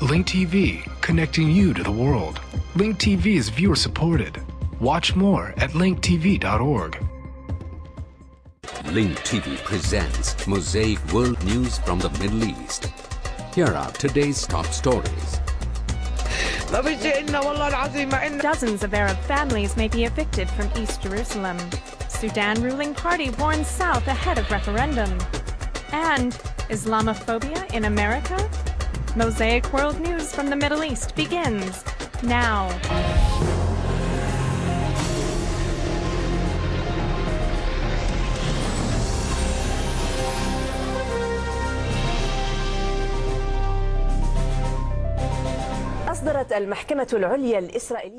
Link TV, connecting you to the world. Link TV is viewer supported. Watch more at linktv.org. Link TV presents Mosaic World News from the Middle East. Here are today's top stories. Dozens of Arab families may be evicted from East Jerusalem. Sudan ruling party warns South ahead of referendum. And Islamophobia in America? Mosaic World News from the Middle East begins now.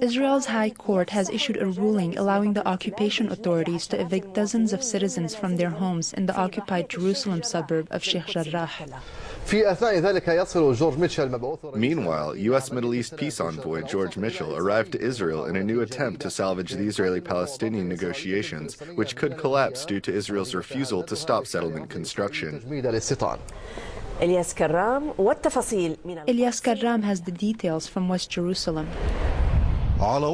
Israel's High Court has issued a ruling allowing the occupation authorities to evict dozens of citizens from their homes in the occupied Jerusalem suburb of Sheikh Jarrah. Meanwhile, U.S. Middle East peace envoy George Mitchell arrived to Israel in a new attempt to salvage the Israeli-Palestinian negotiations, which could collapse due to Israel's refusal to stop settlement construction. Ilyas Karram has the details from West Jerusalem. Special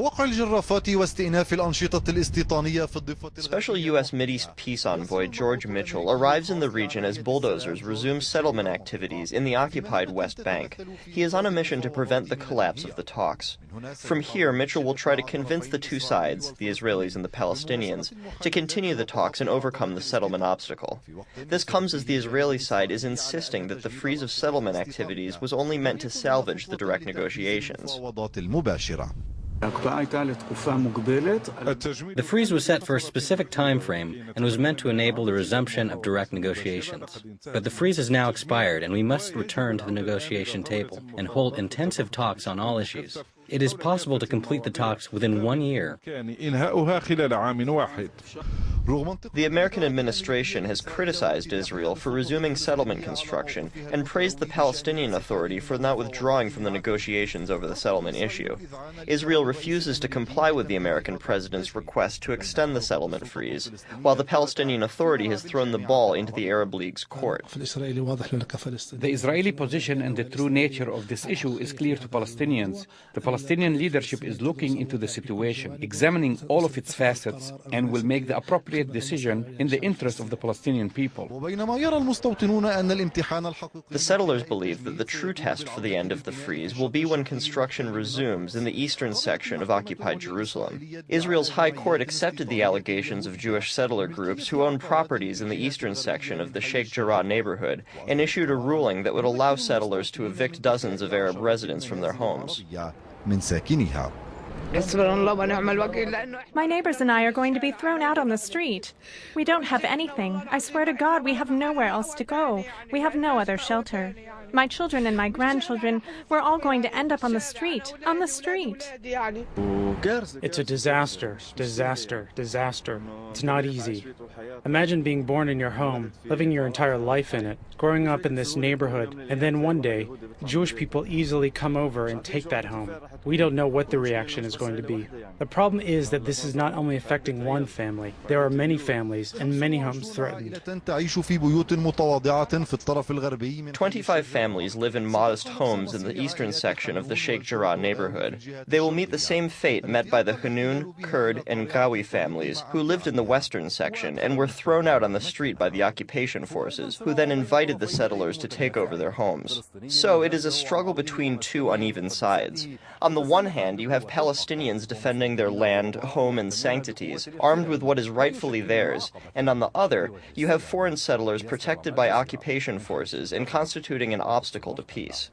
U.S. Mideast peace envoy George Mitchell arrives in the region as bulldozers resume settlement activities in the occupied West Bank. He is on a mission to prevent the collapse of the talks. From here, Mitchell will try to convince the two sides, the Israelis and the Palestinians, to continue the talks and overcome the settlement obstacle. This comes as the Israeli side is insisting that the freeze of settlement activities was only meant to salvage the direct negotiations. The freeze was set for a specific time frame and was meant to enable the resumption of direct negotiations. But the freeze has now expired, and we must return to the negotiation table and hold intensive talks on all issues. It is possible to complete the talks within 1 year. The American administration has criticized Israel for resuming settlement construction and praised the Palestinian Authority for not withdrawing from the negotiations over the settlement issue. Israel refuses to comply with the American president's request to extend the settlement freeze, while the Palestinian Authority has thrown the ball into the Arab League's court. The Israeli position and the true nature of this issue is clear to Palestinians. The Palestinian leadership is looking into the situation, examining all of its facets, and will make the appropriate decision in the interest of the Palestinian people. The settlers believe that the true test for the end of the freeze will be when construction resumes in the eastern section of occupied Jerusalem. Israel's High Court accepted the allegations of Jewish settler groups who own properties in the eastern section of the Sheikh Jarrah neighborhood and issued a ruling that would allow settlers to evict dozens of Arab residents from their homes. My neighbors and I are going to be thrown out on the street. We don't have anything. I swear to God, we have nowhere else to go. We have no other shelter. My children and my grandchildren, we're all going to end up on the street. On the street. It's a disaster, disaster, disaster. It's not easy. Imagine being born in your home, living your entire life in it, growing up in this neighborhood, and then one day, Jewish people easily come over and take that home. We don't know what the reaction is going to be. The problem is that this is not only affecting one family. There are many families and many homes threatened. 25 families live in modest homes in the eastern section of the Sheikh Jarrah neighborhood. They will meet the same fate met by the Hanun, Kurd, and Gawi families who lived in the western section and were thrown out on the street by the occupation forces, who then invited the settlers to take over their homes. So it is a struggle between two uneven sides. On the one hand, you have Palestinians defending their land, home, and sanctities, armed with what is rightfully theirs, and on the other, you have foreign settlers protected by occupation forces and constituting an obstacle to peace.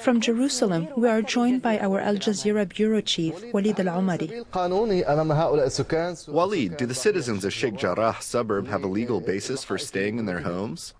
From Jerusalem, we are joined by our Al Jazeera bureau chief, Walid Al-Omari. Walid, do the citizens of Sheikh Jarrah suburb have a legal basis for staying in their homes?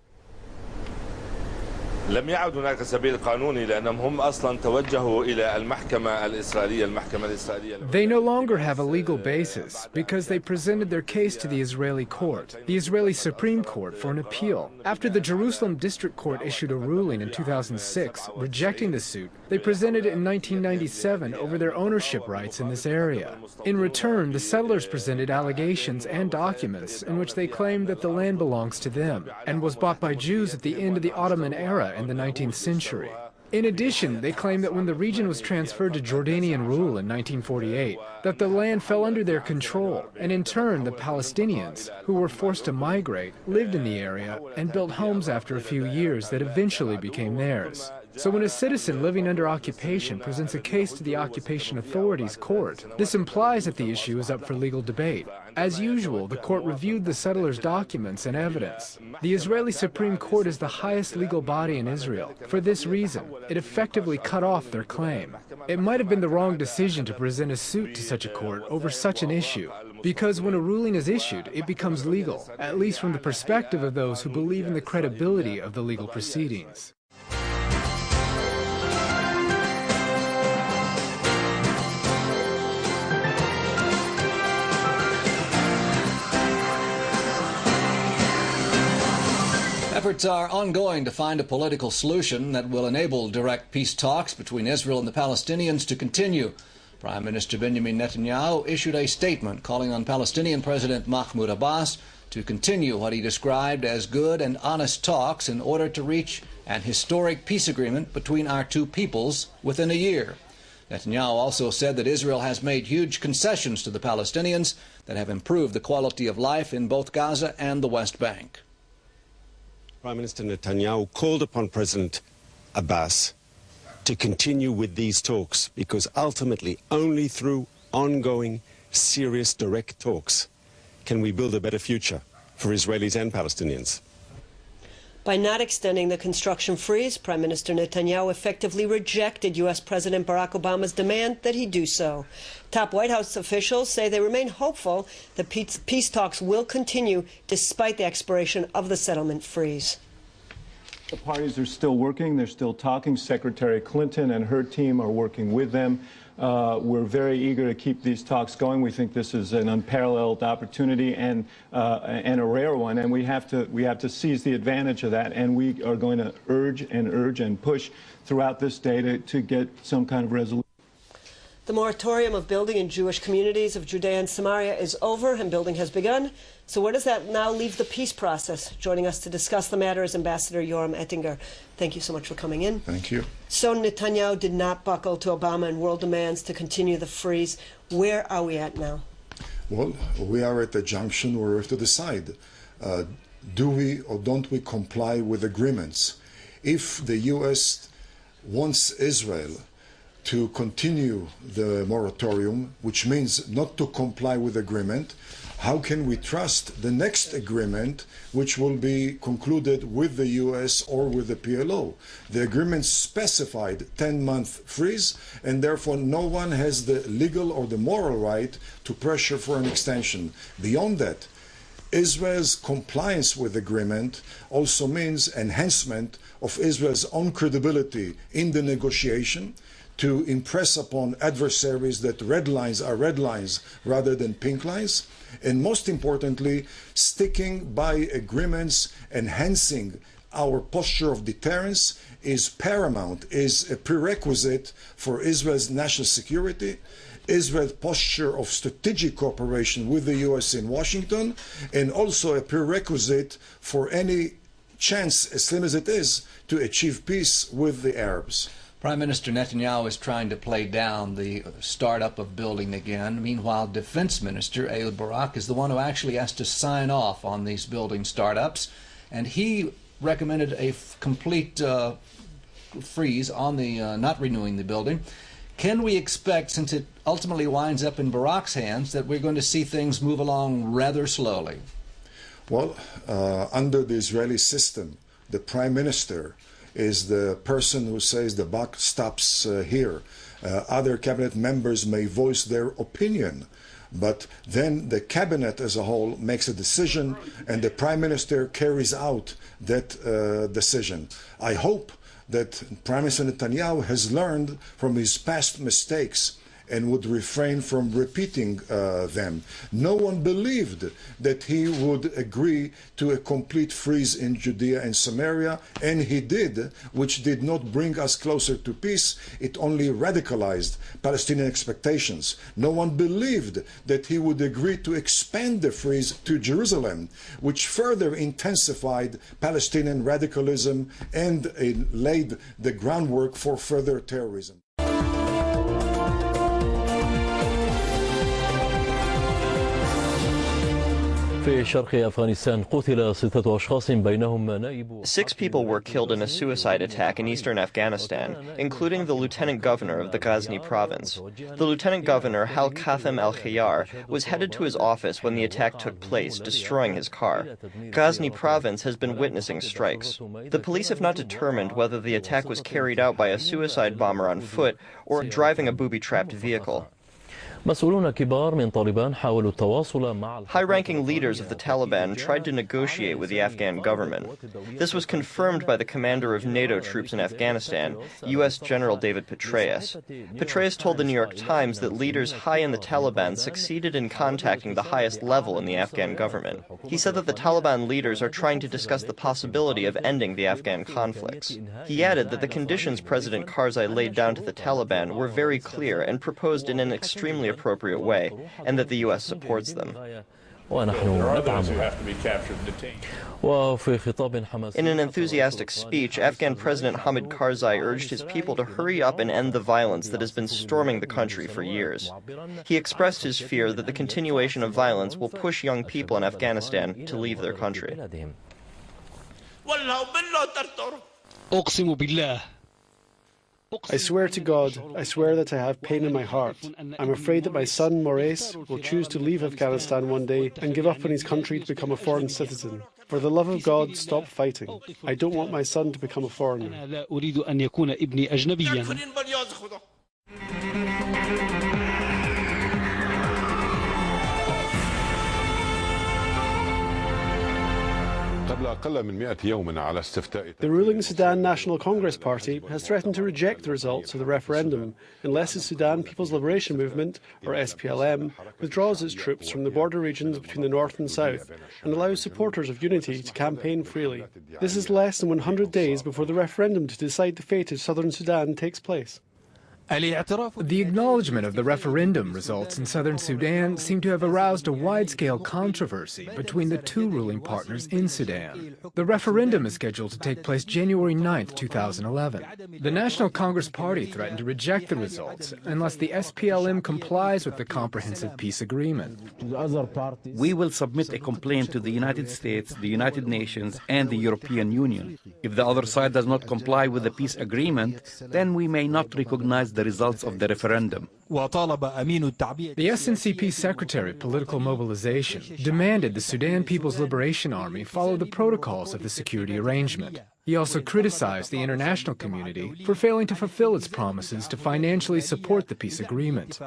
لم يعد هناك سبيل قانوني لأنهم هم أصلا توجهوا إلى المحكمة الإسرائيلية. They no longer have a legal basis because they presented their case to the Israeli court, the Israeli Supreme Court, for an appeal. After the Jerusalem District Court issued a ruling in 2006 rejecting the suit, they presented it in 1997 over their ownership rights in this area. In return, the settlers presented allegations and documents in which they claimed that the land belongs to them and was bought by Jews at the end of the Ottoman era in the 19th century. In addition, they claim that when the region was transferred to Jordanian rule in 1948, that the land fell under their control, and in turn the Palestinians, who were forced to migrate, lived in the area and built homes after a few years that eventually became theirs. So when a citizen living under occupation presents a case to the Occupation Authority's court, this implies that the issue is up for legal debate. As usual, the court reviewed the settlers' documents and evidence. The Israeli Supreme Court is the highest legal body in Israel. For this reason, it effectively cut off their claim. It might have been the wrong decision to present a suit to such a court over such an issue, because when a ruling is issued, it becomes legal, at least from the perspective of those who believe in the credibility of the legal proceedings. Efforts are ongoing to find a political solution that will enable direct peace talks between Israel and the Palestinians to continue. Prime Minister Benjamin Netanyahu issued a statement calling on Palestinian President Mahmoud Abbas to continue what he described as good and honest talks in order to reach an historic peace agreement between our two peoples within a year. Netanyahu also said that Israel has made huge concessions to the Palestinians that have improved the quality of life in both Gaza and the West Bank. Prime Minister Netanyahu called upon President Abbas to continue with these talks because ultimately only through ongoing, serious, direct talks can we build a better future for Israelis and Palestinians. By not extending the construction freeze, Prime Minister Netanyahu effectively rejected U.S. President Barack Obama's demand that he do so. Top White House officials say they remain hopeful that peace talks will continue despite the expiration of the settlement freeze. The parties are still working. They're still talking. Secretary Clinton and her team are working with them. We're very eager to keep these talks going. We think this is an unparalleled opportunity and a rare one, and we have to seize the advantage of that. And we are going to urge and push throughout this day to get some kind of resolution. The moratorium of building in Jewish communities of Judea and Samaria is over, and building has begun. So where does that now leave the peace process? Joining us to discuss the matter is Ambassador Yoram Ettinger. Thank you so much for coming in. Thank you. So Netanyahu did not buckle to Obama and world demands to continue the freeze. Where are we at now? Well, we are at a junction where we have to decide. Do we or don't we comply with agreements? If the U.S. wants Israel to continue the moratorium, which means not to comply with agreement, how can we trust the next agreement which will be concluded with the US or with the PLO? The agreement specified 10-month freeze, and therefore no one has the legal or the moral right to pressure for an extension. Beyond that, Israel's compliance with the agreement also means enhancement of Israel's own credibility in the negotiation, to impress upon adversaries that red lines are red lines rather than pink lines, and most importantly, sticking by agreements, enhancing our posture of deterrence is paramount, is a prerequisite for Israel's national security, Israel's posture of strategic cooperation with the US in Washington, and also a prerequisite for any chance, as slim as it is, to achieve peace with the Arabs. Prime Minister Netanyahu is trying to play down the startup of building again. Meanwhile, Defense Minister Ehud Barak is the one who actually has to sign off on these building startups, and he recommended a complete freeze on the not renewing the building. Can we expect, since it ultimately winds up in Barak's hands, that we're going to see things move along rather slowly? Well, under the Israeli system, the Prime Minister is the person who says the buck stops here. Other cabinet members may voice their opinion, but then the cabinet as a whole makes a decision and the Prime Minister carries out that decision. I hope that Prime Minister Netanyahu has learned from his past mistakes and would refrain from repeating them. No one believed that he would agree to a complete freeze in Judea and Samaria, and he did, which did not bring us closer to peace. It only radicalized Palestinian expectations. No one believed that he would agree to expand the freeze to Jerusalem, which further intensified Palestinian radicalism and laid the groundwork for further terrorism. Six people were killed in a suicide attack in eastern Afghanistan, including the lieutenant governor of the Ghazni province. The lieutenant governor, Hal Qasim al-Khayar, was headed to his office when the attack took place, destroying his car. Ghazni province has been witnessing strikes. The police have not determined whether the attack was carried out by a suicide bomber on foot or driving a booby-trapped vehicle. High-ranking leaders of the Taliban tried to negotiate with the Afghan government. This was confirmed by the commander of NATO troops in Afghanistan, U.S. General David Petraeus. Petraeus told the New York Times that leaders high in the Taliban succeeded in contacting the highest level in the Afghan government. He said that the Taliban leaders are trying to discuss the possibility of ending the Afghan conflicts. He added that the conditions President Karzai laid down to the Taliban were very clear and proposed in an extremely appropriate way, and that the U.S. supports them. In an enthusiastic speech, Afghan President Hamid Karzai urged his people to hurry up and end the violence that has been storming the country for years. He expressed his fear that the continuation of violence will push young people in Afghanistan to leave their country. I swear to God, I swear that I have pain in my heart. I'm afraid that my son, Maurice, will choose to leave Afghanistan one day and give up on his country to become a foreign citizen. For the love of God, stop fighting. I don't want my son to become a foreigner. The ruling Sudan National Congress Party has threatened to reject the results of the referendum unless the Sudan People's Liberation Movement, or SPLM, withdraws its troops from the border regions between the north and south and allows supporters of unity to campaign freely. This is less than 100 days before the referendum to decide the fate of southern Sudan takes place. The acknowledgement of the referendum results in southern Sudan seem to have aroused a wide-scale controversy between the two ruling partners in Sudan. The referendum is scheduled to take place January 9, 2011. The National Congress Party threatened to reject the results unless the SPLM complies with the Comprehensive Peace Agreement. We will submit a complaint to the United States, the United Nations, and the European Union. If the other side does not comply with the peace agreement, then we may not recognize the results of the referendum. The SNCP Secretary of Political Mobilization demanded the Sudan People's Liberation Army follow the protocols of the security arrangement. He also criticized the international community for failing to fulfill its promises to financially support the peace agreement.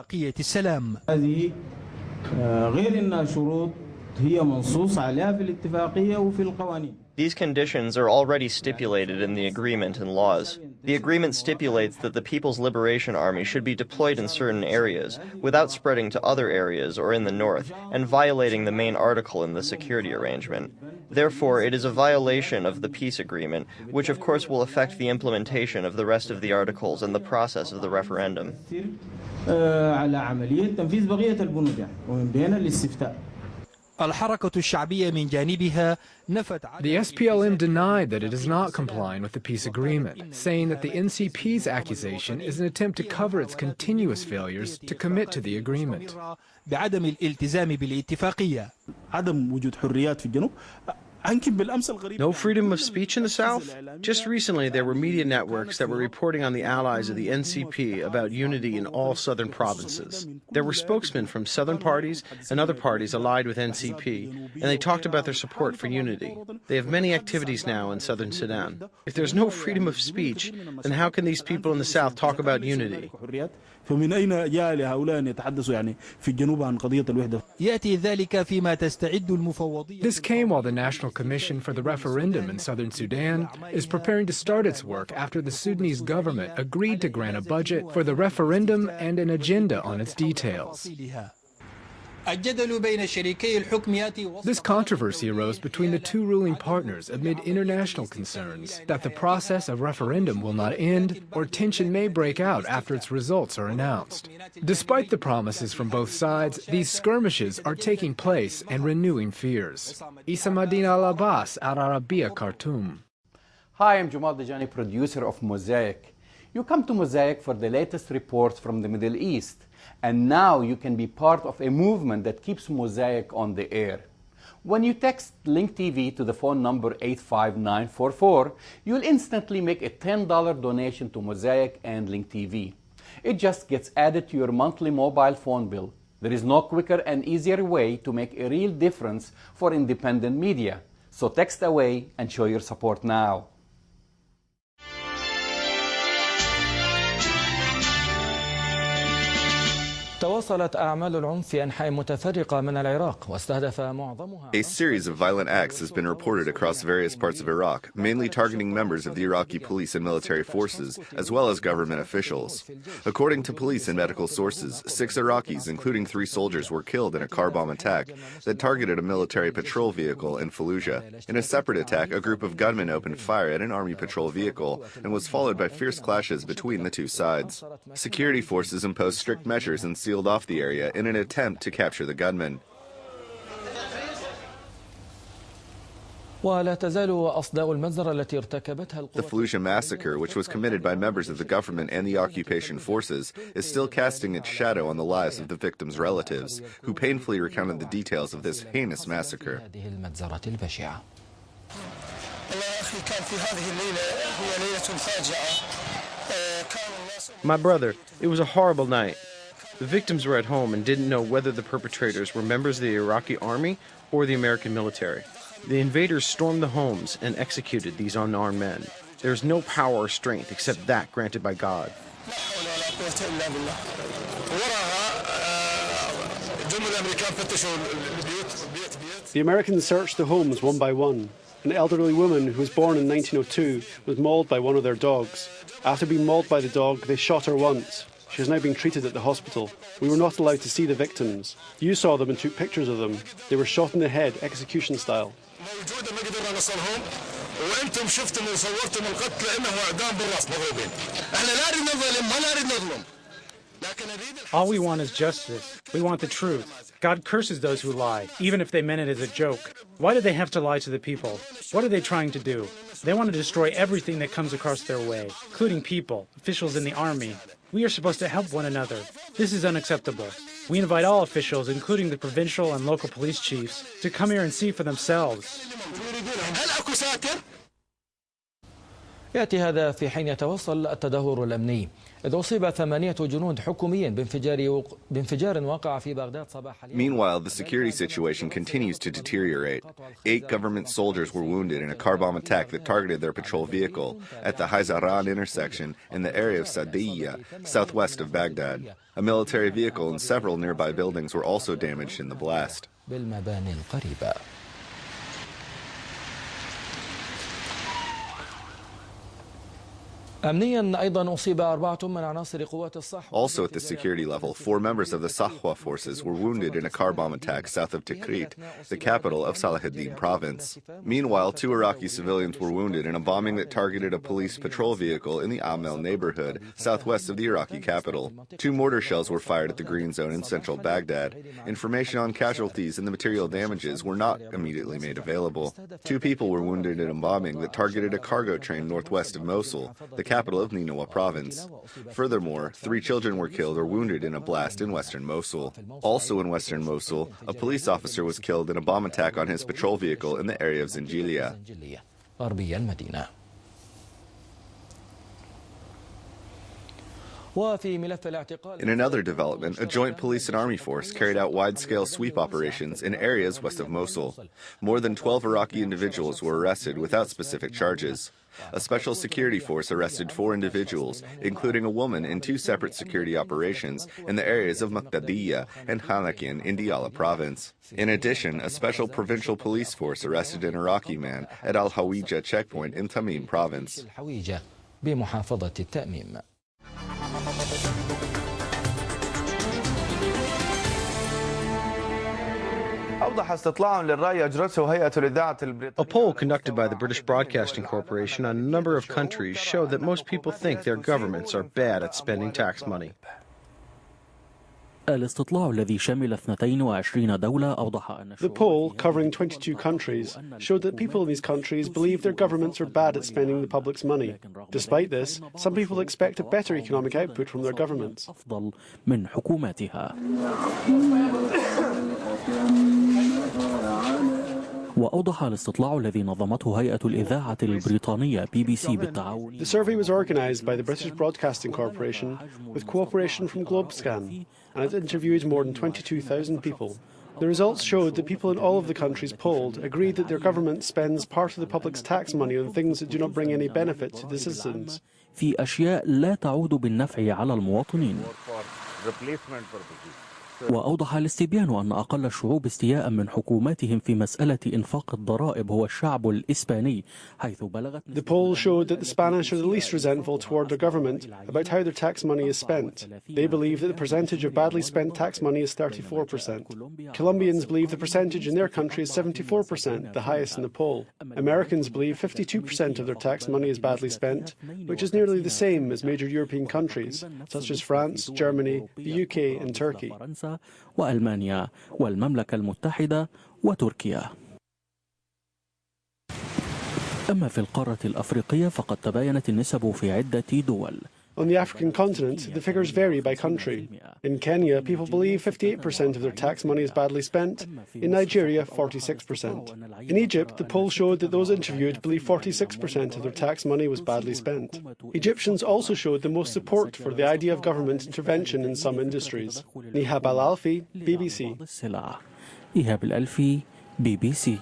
These conditions are already stipulated in the agreement and laws. The agreement stipulates that the People's Liberation Army should be deployed in certain areas, without spreading to other areas or in the north, and violating the main article in the security arrangement. Therefore, it is a violation of the peace agreement, which of course will affect the implementation of the rest of the articles and the process of the referendum. The SPLM denied that it is not complying with the peace agreement, saying that the NCP's accusation is an attempt to cover its continuous failures to commit to the agreement. No freedom of speech in the South? Just recently, there were media networks that were reporting on the allies of the NCP about unity in all southern provinces. There were spokesmen from southern parties and other parties allied with NCP, and they talked about their support for unity. They have many activities now in southern Sudan. If there's no freedom of speech, then how can these people in the South talk about unity? فمن أين جاء لهؤلاء أن يتحدثوا في الجنوب عن قضية الوحدة؟ This came while the National Commission for the Referendum in southern Sudan is preparing to start its work after the Sudanese government agreed to grant a budget for the referendum and an agenda on its details. This controversy arose between the two ruling partners amid international concerns that the process of referendum will not end or tension may break out after its results are announced. Despite the promises from both sides, these skirmishes are taking place and renewing fears. Isamuddin Al-Abbas, Al Arabiya, Khartoum. Hi, I'm Jamal Dajani, producer of Mosaic. You come to Mosaic for the latest reports from the Middle East. And now you can be part of a movement that keeps Mosaic on the air. When you text Link TV to the phone number 85944, you'll instantly make a $10 donation to Mosaic and Link TV. It just gets added to your monthly mobile phone bill. There is no quicker and easier way to make a real difference for independent media. So text away and show your support now. تواصلت أعمال العنف في أنحاء متفرقة من العراق واستهدف معظمها. A series of violent acts has been reported across various parts of Iraq, mainly targeting members of the Iraqi police and military forces, as well as government officials. According to police and medical sources, 6 Iraqis, including 3 soldiers, were killed in a car bomb attack that targeted a military patrol vehicle in Fallujah. In a separate attack, a group of gunmen opened fire at an army patrol vehicle and was followed by fierce clashes between the two sides. Security forces imposed strict measures and sealed off the area in an attempt to capture the gunmen. The Fallujah massacre, which was committed by members of the government and the occupation forces, is still casting its shadow on the lives of the victims' relatives, who painfully recounted the details of this heinous massacre. My brother, it was a horrible night. The victims were at home and didn't know whether the perpetrators were members of the Iraqi army or the American military. The invaders stormed the homes and executed these unarmed men. There is no power or strength except that granted by God. The Americans searched the homes one by one. An elderly woman who was born in 1902 was mauled by one of their dogs. After being mauled by the dog, they shot her once. She is now being treated at the hospital. We were not allowed to see the victims. You saw them and took pictures of them. They were shot in the head, execution style. All we want is justice. We want the truth. God curses those who lie, even if they meant it as a joke. Why do they have to lie to the people? What are they trying to do? They want to destroy everything that comes across their way, including people, officials in the army. We are supposed to help one another. This is unacceptable. We invite all officials, including the provincial and local police chiefs, to come here and see for themselves. يأتي هذا في حين يتواصل التدهور الأمني إذ أصيب 8 جنود حكوميين بانفجار وقع في بغداد صباح اليوم. Meanwhile, the security situation continues to deteriorate. 8 government soldiers were wounded in a car bomb attack that targeted their patrol vehicle at the Haizaran intersection in the area of Sadiyya, southwest of Baghdad. A military vehicle and several nearby buildings were also damaged in the blast. بالمباني القريبة. Also at the security level, 4 members of the Sahwa forces were wounded in a car bomb attack south of Tikrit, the capital of Salahuddin province. Meanwhile, 2 Iraqi civilians were wounded in a bombing that targeted a police patrol vehicle in the Amel neighborhood, southwest of the Iraqi capital. 2 mortar shells were fired at the Green Zone in central Baghdad. Information on casualties and the material damages were not immediately made available. 2 people were wounded in a bombing that targeted a cargo train northwest of Mosul, the capital of Nineveh province. Furthermore, 3 children were killed or wounded in a blast in western Mosul. Also in western Mosul, a police officer was killed in a bomb attack on his patrol vehicle in the area of Zinjilia. In another development, a joint police and army force carried out wide-scale sweep operations in areas west of Mosul. More than 12 Iraqi individuals were arrested without specific charges. A special security force arrested 4 individuals, including a woman, in 2 separate security operations in the areas of Maqtadiyya and Halakian in Diyala province. In addition, a special provincial police force arrested an Iraqi man at Al-Hawija checkpoint in Tamim province. A poll conducted by the British Broadcasting Corporation on a number of countries showed that most people think their governments are bad at spending tax money. The poll, covering 22 countries, showed that people in these countries believe their governments are bad at spending the public's money. Despite this, some people expect a better economic output from their governments. The survey was organised by the British Broadcasting Corporation with cooperation from Globescan, and it interviewed more than 22,000 people. The results showed that people in all of the countries polled agreed that their government spends part of the public's tax money on things that do not bring any benefit to the citizens. وأوضح الاستبيان أن أقل الشعوب استياء من حكوماتهم في مسألة إنفاق الضرائب هو الشعب الإسباني حيث بلغت. The poll showed that the Spanish are the least resentful toward their government about how their tax money is spent. They believe that the percentage of badly spent tax money is 34%. Colombians believe the percentage in their country is 74%, the highest in the poll. Americans believe 52% of their tax money is badly spent, which is nearly the same as major European countries, such as France, Germany, the UK and Turkey. وألمانيا والمملكة المتحدة وتركيا. أما في القارة الأفريقية فقد تباينت النسب في عدة دول. On the African continent, the figures vary by country. In Kenya, people believe 58% of their tax money is badly spent. In Nigeria, 46%. In Egypt, the poll showed that those interviewed believe 46% of their tax money was badly spent. Egyptians also showed the most support for the idea of government intervention in some industries. Nihab Al-Alfi, BBC. إيهاب الألفي BBC.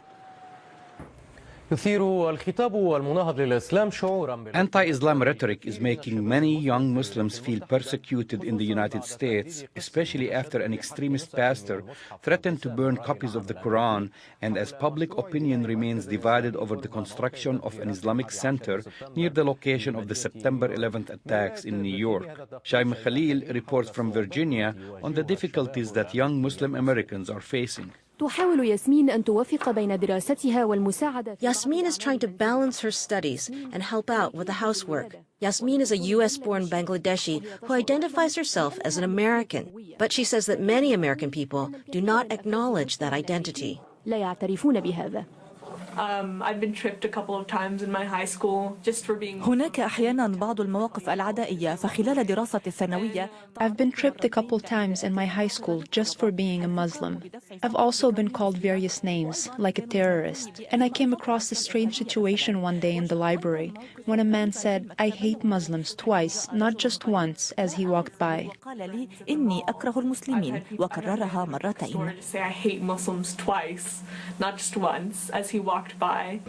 Anti-Islam rhetoric is making many young Muslims feel persecuted in the United States, especially after an extremist pastor threatened to burn copies of the Quran, and as public opinion remains divided over the construction of an Islamic center near the location of the September 11th attacks in New York. Shaim Khalil reports from Virginia on the difficulties that young Muslim Americans are facing. Yasmin is trying to balance her studies and help out with the housework. Yasmin is a U.S.-born Bangladeshi who identifies herself as an American, but she says that many American people do not acknowledge that identity. I've been tripped a couple of times in my high school just for being. هناك أحيانا بعض المواقف العدائية فخلال دراسة الثانوية. I've been tripped a couple times in my high school just for being a Muslim. I've also been called various names, like a terrorist. And I came across a strange situation one day in the library when a man said, "I hate Muslims" twice, not just once, as he walked by. قال لي إني أكره المسلمين وكررها مرتين. Say I hate Muslims twice, not just once, as he walked by.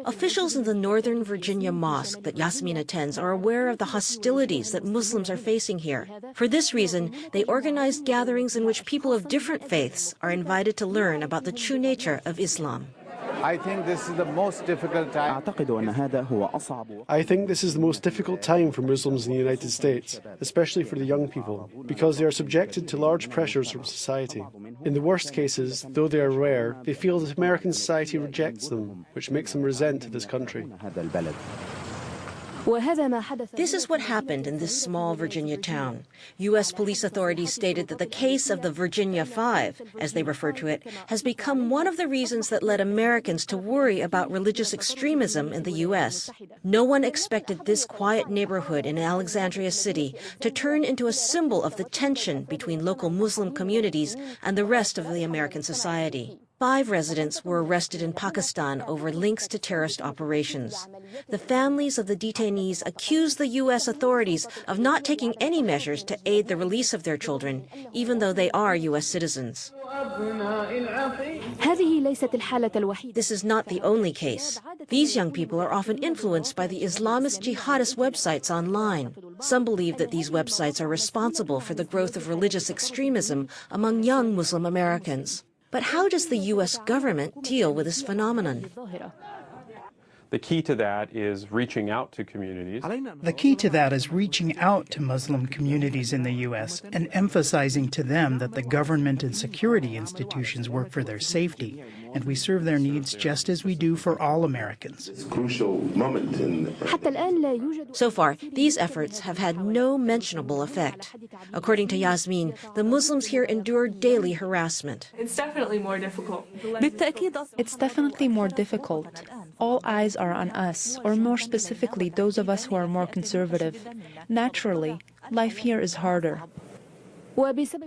Officials in the Northern Virginia mosque that Yasmin attends are aware of the hostilities that Muslims are facing here. For this reason, they organized gatherings in which people of different faiths are invited to learn about the true nature of Islam. I think this is the most difficult time. I think this is the most difficult time for Muslims in the United States, especially for the young people, because they are subjected to large pressures from society. In the worst cases, though they are rare, they feel that American society rejects them, which makes them resent this country. This is what happened in this small Virginia town. U.S. police authorities stated that the case of the Virginia Five, as they refer to it, has become one of the reasons that led Americans to worry about religious extremism in the U.S. No one expected this quiet neighborhood in Alexandria City to turn into a symbol of the tension between local Muslim communities and the rest of the American society. 5 residents were arrested in Pakistan over links to terrorist operations. The families of the detainees accuse the U.S. authorities of not taking any measures to aid the release of their children, even though they are U.S. citizens. This is not the only case. These young people are often influenced by the Islamist jihadist websites online. Some believe that these websites are responsible for the growth of religious extremism among young Muslim Americans. But how does the U.S. government deal with this phenomenon? The key to that is reaching out to communities. The key to that is reaching out to Muslim communities in the U.S. and emphasizing to them that the government and security institutions work for their safety, and we serve their needs just as we do for all Americans. It's a crucial moment So far, these efforts have had no mentionable effect. According to Yasmin, the Muslims here endure daily harassment. It's definitely more difficult. It's definitely more difficult. All eyes are on us, or more specifically, those of us who are more conservative. Naturally, life here is harder.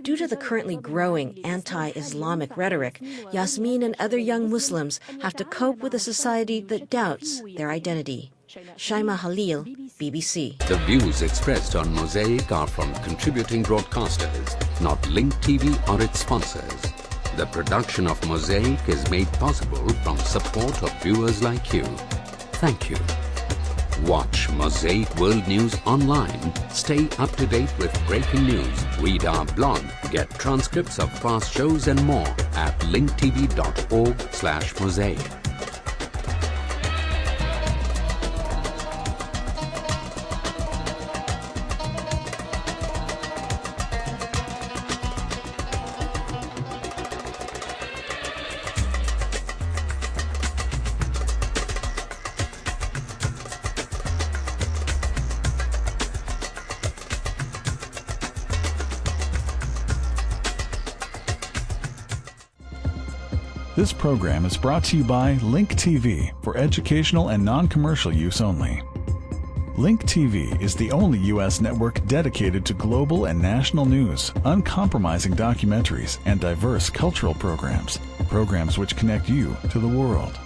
Due to the currently growing anti-Islamic rhetoric, Yasmin and other young Muslims have to cope with a society that doubts their identity. Shaima Halil, BBC. The views expressed on Mosaic are from contributing broadcasters, not Link TV or its sponsors. The production of Mosaic is made possible from support of viewers like you. Thank you. Watch Mosaic World News online. Stay up to date with breaking news. Read our blog. Get transcripts of past shows and more at linktv.org/mosaic. This program is brought to you by Link TV for educational and non-commercial use only. Link TV is the only U.S. network dedicated to global and national news, uncompromising documentaries, and diverse cultural programs which connect you to the world.